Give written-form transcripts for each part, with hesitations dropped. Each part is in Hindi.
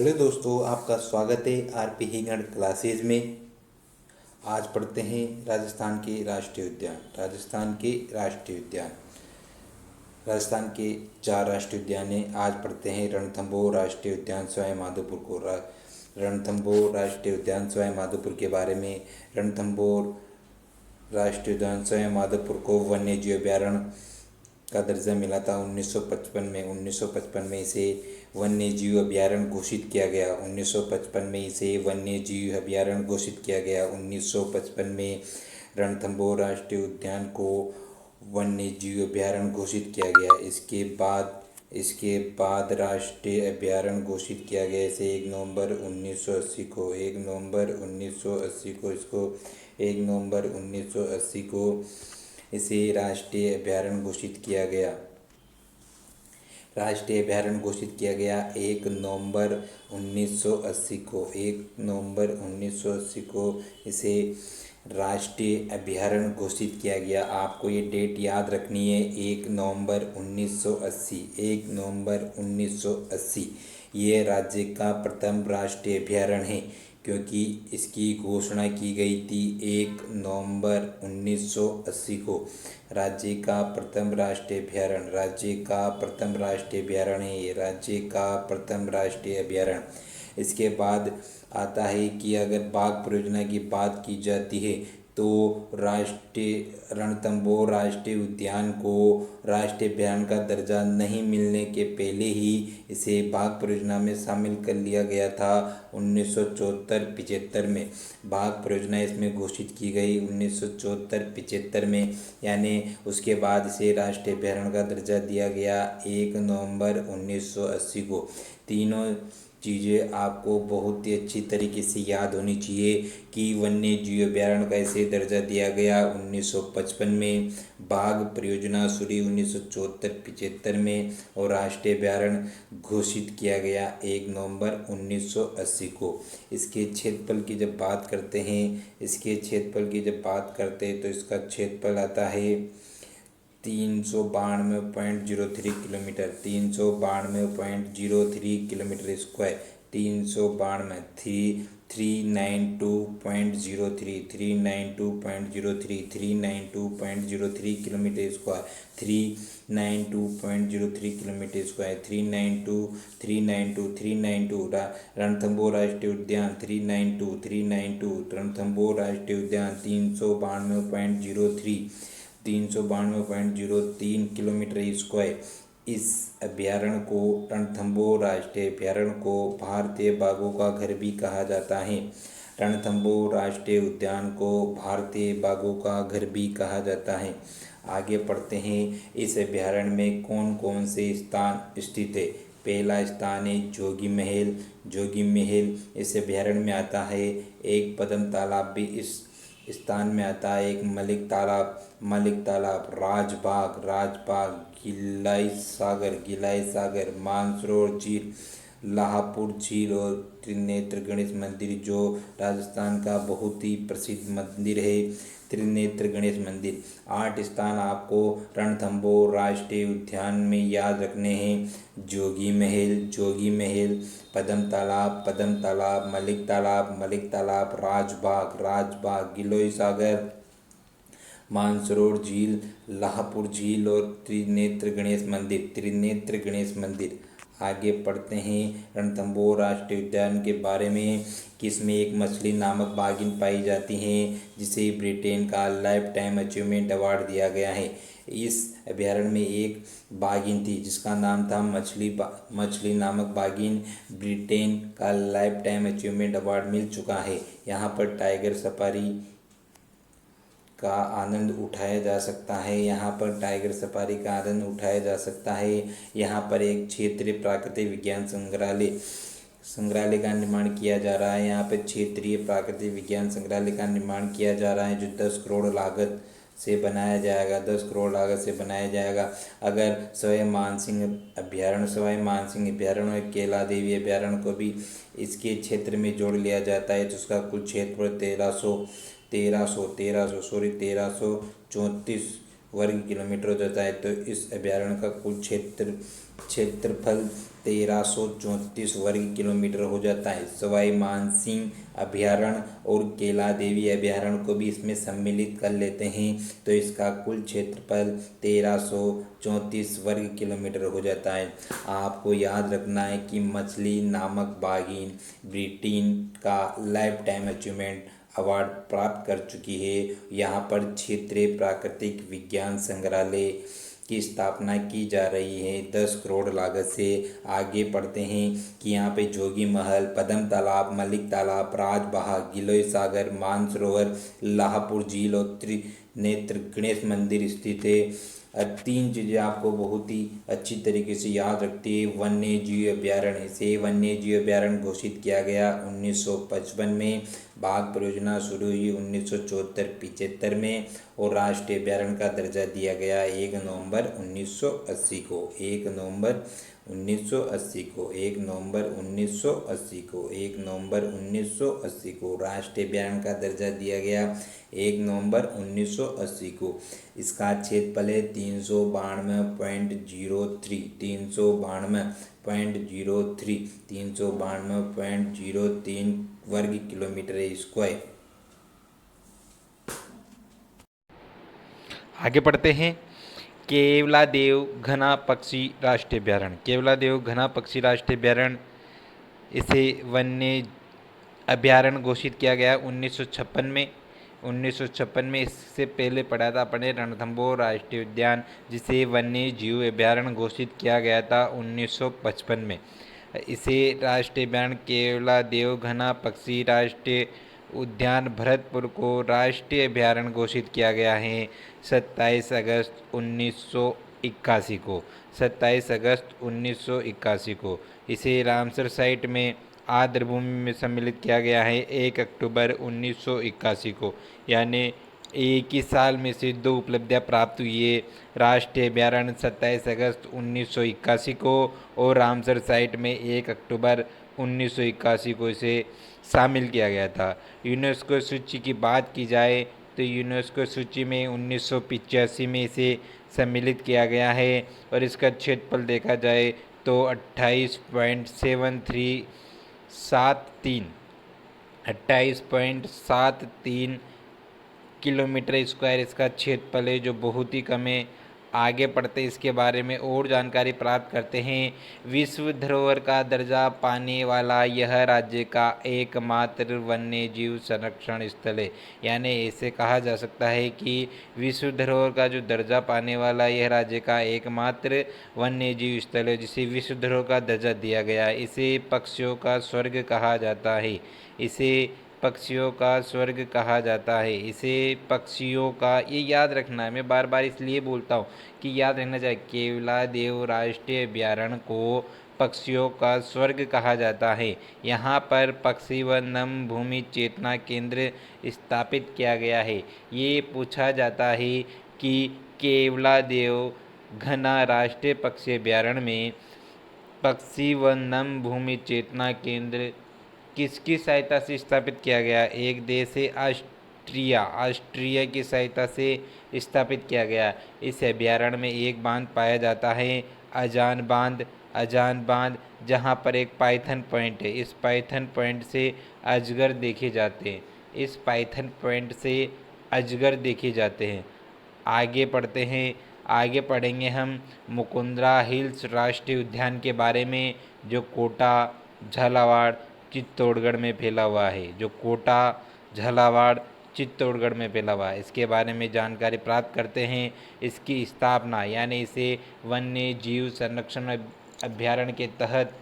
हेलो दोस्तों, आपका स्वागत है आरपी हिंगण क्लासेज में। आज पढ़ते हैं राजस्थान के राष्ट्रीय उद्यान। राजस्थान के 4 राष्ट्रीय उद्यान हैं। आज पढ़ते हैं रणथंभौर राष्ट्रीय उद्यान सवाई माधोपुर को। रणथंभौर राष्ट्रीय उद्यान सवाई माधोपुर के बारे में। रणथंभौर राष्ट्रीय उद्यान सवाई माधोपुर को वन्य जीव अभ्यारण्य का दर्जा मिला था 1955 में इसे वन्य जीव अभ्यारण्य घोषित किया गया। 1955 में इसे वन्य जीव अभ्यारण्य घोषित किया गया। 1955 में रणथंभौर राष्ट्रीय उद्यान को वन्य जीव अभ्यारण्य घोषित किया गया। इसके बाद राष्ट्रीय अभ्यारण्य घोषित किया गया इसे 1 नवंबर 1980 को। 1 नवंबर 1980 को इसे राष्ट्रीय अभ्यारण्य घोषित किया गया। 1 नवंबर 1980 को। 1 नवंबर 1980 को इसे राष्ट्रीय अभ्यारण्य घोषित किया गया। आपको ये डेट याद रखनी है, 1 नवंबर 1980। 1 नवंबर 1980 ये राज्य का प्रथम राष्ट्रीय अभ्यारण्य है, क्योंकि इसकी घोषणा की गई थी 1 नवंबर 1980 को। राज्य का प्रथम राष्ट्रीय अभ्यारण्य। इसके बाद आता है कि अगर बाघ परियोजना की बात की जाती है तो रणथंभौर राष्ट्रीय उद्यान को राष्ट्रीय अभ्यारण्य का दर्जा नहीं मिलने के पहले ही इसे बाघ परियोजना में शामिल कर लिया गया था। 1974-75 में बाघ परियोजना इसमें घोषित की गई। 1974-75 में, यानी उसके बाद इसे राष्ट्रीय अभ्यारण्य का दर्जा दिया गया 1 नवंबर 1980 को। तीनों चीज़ें आपको बहुत ही अच्छी तरीके से याद होनी चाहिए कि वन्य जीव अभ्यारण्य का इसे दर्जा दिया गया 1955 में, बाघ परियोजना शुरू 1974-75 में और राष्ट्रीय अभ्यारण्य घोषित किया गया 1 नवंबर 1980 को। इसके क्षेत्रफल की जब बात करते हैं तो इसका क्षेत्रफल आता है 392.03 kilometre. 392.03 kilometre square. 392.03 kilometre square. 392.03 kilometre square. 392 Ranthambore राष्ट्रीय उद्यान। 392 रणथंभौर राष्ट्रीय उद्यान 392.03 किलोमीटर स्क्वायर। इस अभ्यारण्य को, रणथंभौर राष्ट्रीय अभ्यारण्य को भारतीय बाघों का घर भी कहा जाता है। रणथंभौर राष्ट्रीय उद्यान को भारतीय बाघों का घर भी कहा जाता है। आगे पढ़ते हैं, इस अभ्यारण्य में कौन कौन से स्थान स्थित है। पहला स्थान है जोगी महल। इस अभ्यारण्य में आता है। एक पद्म तालाब भी इस स्थान में आता है। एक मलिक तालाब, राजबाग, गिलाई सागर, मानसरोवर झील, लाहपुर झील और त्रिनेत्र गणेश मंदिर, जो राजस्थान का बहुत ही प्रसिद्ध मंदिर है, त्रिनेत्र गणेश मंदिर। 8 स्थान आपको रणथंभौर राष्ट्रीय उद्यान में याद रखने हैं। जोगी महल, पद्म तालाब, मलिक तालाब, राजबाग, गिलोय सागर, मानसरोवर झील, लाहपुर झील और त्रिनेत्र गणेश मंदिर। आगे पढ़ते हैं रणथंभौर राष्ट्रीय उद्यान के बारे में कि इसमें एक मछली नामक बाघिन पाई जाती है, जिसे ब्रिटेन का लाइफ टाइम अचीवमेंट अवार्ड दिया गया है। इस अभ्यारण्य में एक बाघिन थी जिसका नाम था मछली नामक बाघिन। ब्रिटेन का लाइफ टाइम अचीवमेंट अवार्ड मिल चुका है। यहाँ पर टाइगर सफारी का आनंद उठाया जा सकता है। यहाँ पर एक क्षेत्रीय प्राकृतिक विज्ञान संग्रहालय का निर्माण किया जा रहा है। यहाँ पर क्षेत्रीय प्राकृतिक विज्ञान संग्रहालय का निर्माण किया जा रहा है, जो 10 करोड़ लागत से बनाया जाएगा। अगर सवाई मानसिंह अभ्यारण्य और कैला देवी अभ्यारण्य को भी इसके क्षेत्र में जोड़ लिया जाता है तो उसका कुल क्षेत्रफल 1334 वर्ग किलोमीटर हो जाता है। तो इस अभ्यारण्य का कुल क्षेत्रफल 1334 वर्ग किलोमीटर हो जाता है। सवाई मानसिंह अभ्यारण्य और केला देवी अभ्यारण्य को भी इसमें सम्मिलित कर लेते हैं, तो इसका कुल क्षेत्रफल 1334 वर्ग किलोमीटर हो जाता है। आपको याद रखना है कि मछली नामक बाघिन ब्रिटेन का लाइफ टाइम अचीवमेंट अवार्ड प्राप्त कर चुकी है। यहाँ पर क्षेत्रीय प्राकृतिक विज्ञान संग्रहालय की स्थापना की जा रही है 10 करोड़ लागत से। आगे पढ़ते हैं कि यहाँ पे जोगी महल, पद्म तालाब, मलिक तालाब, राजबहा, गिलोय सागर, मानसरोवर, लाहपुर झील और त्रिनेत्र गणेश मंदिर स्थित है। 3 चीज़ें आपको बहुत ही अच्छी तरीके से याद रखती है। वन्य जीव अभ्यारण्य, इसे वन्य जीव अभ्यारण्य घोषित किया गया 1955 में। बाघ परियोजना शुरू हुई 1974-75 में और राष्ट्रीय अभ्यारण्य का दर्जा दिया गया 1 नवंबर 1980 को। 1 नवंबर 1980 को 1 नवंबर 1980 को 1 नवंबर 1980 को राष्ट्रीय अभ्यारण्य का दर्जा दिया गया 1 नवंबर 1980 को। इसका क्षेत्रफल है 392.03 392.03 वर्ग किलोमीटर स्क्वायर। आगे पढ़ते हैं। केवलादेव घना पक्षी राष्ट्रीय अभ्यारण्य। केवलादेव घना पक्षी राष्ट्रीय अभ्यारण्य, इसे वन्य अभ्यारण्य घोषित किया गया 1956 में। 1956 में इससे पहले पढ़ा था अपने रणथंभौर राष्ट्रीय उद्यान, जिसे वन्य जीव अभ्यारण्य घोषित किया गया था 1955 में। इसे राष्ट्रीय अभ्यारण्य केवलादेव घना पक्षी राष्ट्रीय उद्यान भरतपुर को राष्ट्रीय अभ्यारण्य घोषित किया गया है 27 अगस्त 1981 को। 27 अगस्त 1981 को। इसे रामसर साइट में आर्द्रभूमि में सम्मिलित किया गया है 1 अक्टूबर 1981 को। यानी एक ही साल में से 2 उपलब्धियां प्राप्त हुई है। राष्ट्रीय अभ्यारण्य 27 अगस्त 1981 को और रामसर साइट में 1 अक्टूबर 1981 को इसे शामिल किया गया था। यूनेस्को सूची की बात की जाए तो यूनेस्को सूची में 1985 में इसे सम्मिलित किया गया है और इसका क्षेत्रफल देखा जाए तो 28.73 किलोमीटर स्क्वायर इसका क्षेत्रफल है, जो बहुत ही कम है। आगे पढ़ते इसके बारे में और जानकारी प्राप्त करते हैं। विश्व धरोहर का दर्जा पाने वाला यह राज्य का एकमात्र वन्य जीव संरक्षण स्थल है। यानी ऐसे कहा जा सकता है कि विश्व धरोहर का जो दर्जा पाने वाला यह राज्य का एकमात्र वन्य जीव स्थल है, जिसे विश्व धरोहर का दर्जा दिया गया है। इसे पक्षियों का स्वर्ग कहा जाता है। इसे पक्षियों का स्वर्ग कहा जाता है। इसे पक्षियों का, ये याद रखना है, मैं बार बार इसलिए बोलता हूँ कि याद रखना चाहिए। केवलादेव राष्ट्रीय अभ्यारण्य को पक्षियों का स्वर्ग कहा जाता है। यहाँ पर पक्षी व नम भूमि चेतना केंद्र स्थापित किया गया है। ये पूछा जाता है कि केवलादेव घना राष्ट्रीय पक्षी अभ्यारण्य में पक्षी व नम भूमि चेतना केंद्र किसकी सहायता से स्थापित किया गया? एक देश है ऑस्ट्रिया की सहायता से स्थापित किया गया। इस अभ्यारण्य में एक बांध पाया जाता है, अजान बांध, जहां पर एक पाइथन पॉइंट है। इस पाइथन पॉइंट से अजगर देखे जाते हैं। इस पाइथन पॉइंट से अजगर देखे जाते हैं। आगे पढ़ते हैं। आगे पढ़ेंगे हम मुकुंदरा हिल्स राष्ट्रीय उद्यान के बारे में, जो कोटा झालावाड़ चित्तौड़गढ़ में फैला हुआ है। जो कोटा झालावाड़ चित्तौड़गढ़ में फैला हुआ है, इसके बारे में जानकारी प्राप्त करते हैं। इसकी स्थापना, यानी इसे वन्य जीव संरक्षण अभ्यारण्य के तहत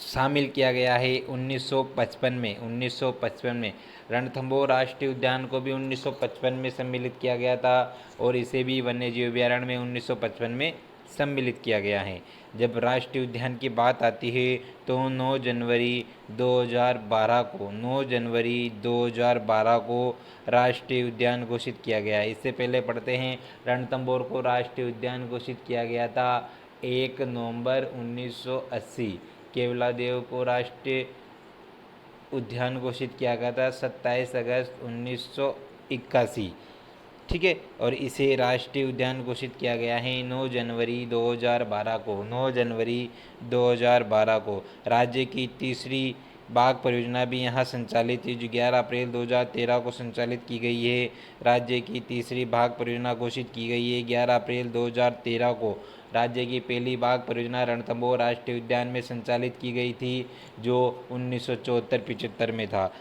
शामिल किया गया है 1955 में। 1955 में रणथंभौर राष्ट्रीय उद्यान को भी 1955 में सम्मिलित किया गया था और इसे भी वन्य जीव अभ्यारण्य में 1955 में सम्मिलित किया गया है। जब राष्ट्रीय उद्यान की बात आती है तो 9 जनवरी 2012 को राष्ट्रीय उद्यान घोषित किया गया है। इससे पहले पढ़ते हैं, रणथंभौर को राष्ट्रीय उद्यान घोषित किया गया था 1 नवंबर 1980। केवलादेव को राष्ट्रीय उद्यान घोषित किया गया था 27 अगस्त 1981। ठीक है। और इसे राष्ट्रीय उद्यान घोषित किया गया है 9 जनवरी 2012 को। 9 जनवरी 2012 को राज्य की तीसरी बाघ परियोजना भी यहाँ संचालित है, जो 11 अप्रैल 2013 को संचालित की गई है। राज्य की तीसरी बाघ परियोजना घोषित की गई है 11 अप्रैल 2013 को। राज्य की पहली बाघ परियोजना रणथंभौर राष्ट्रीय उद्यान में संचालित की गई थी, जो 1974-75 में था।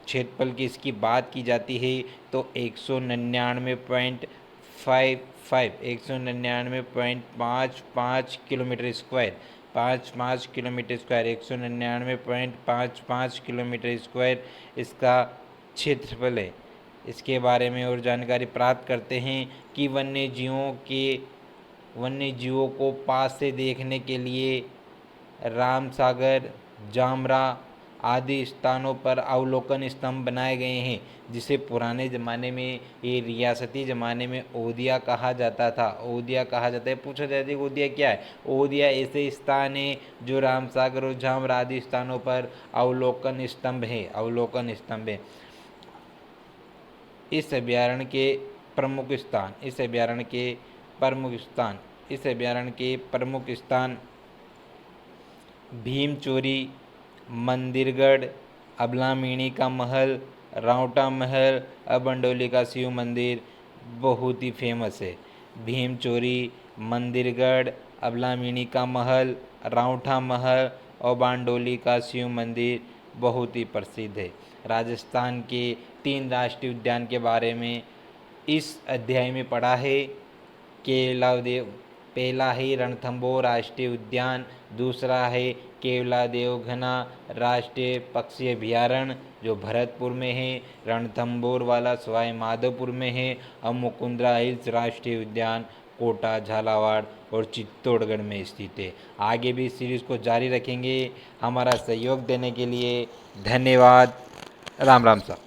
क्षेत्रफल की इसकी बात की जाती है तो 199.55 kilometre square, 55 kilometre square, 199.55 kilometre square इसका क्षेत्रफल है। इसके बारे में और जानकारी प्राप्त करते हैं कि वन्य जीवों को पास से देखने के लिए रामसागर, जामरा आदि स्थानों पर अवलोकन स्तंभ बनाए गए हैं, जिसे पुराने ज़माने में, ये रियासती ज़माने में ओदिया कहा जाता था। ओदिया कहा जाता है। पूछा जाता है ओदिया क्या है? ओदिया ऐसे स्थान है जो रामसागर और जामरा आदि स्थानों पर अवलोकन स्तंभ है। अवलोकन स्तंभ है। इस अभ्यारण्य के प्रमुख स्थान भीमचोरी, मंदिरगढ़, अबलामिणी का महल, रावटा महल, अबंडोली का शिव मंदिर बहुत ही फेमस है। भीमचोरी, मंदिरगढ़, अबलामिणी का महल, रावटा महल और बांडोली का शिव मंदिर बहुत ही प्रसिद्ध है। राजस्थान के 3 राष्ट्रीय उद्यान के बारे में इस अध्याय में पढ़ा है। केवलादेव, पहला है रणथंभौर राष्ट्रीय उद्यान, दूसरा है केवलादेव घना राष्ट्रीय पक्षी अभ्यारण्य जो भरतपुर में है, रणथंभौर वाला सवाई माधोपुर में है, और मुकुंदरा हिल्स राष्ट्रीय उद्यान कोटा, झालावाड़ और चित्तौड़गढ़ में स्थित है। आगे भी इस सीरीज़ को जारी रखेंगे। हमारा सहयोग देने के लिए धन्यवाद। राम राम साहब।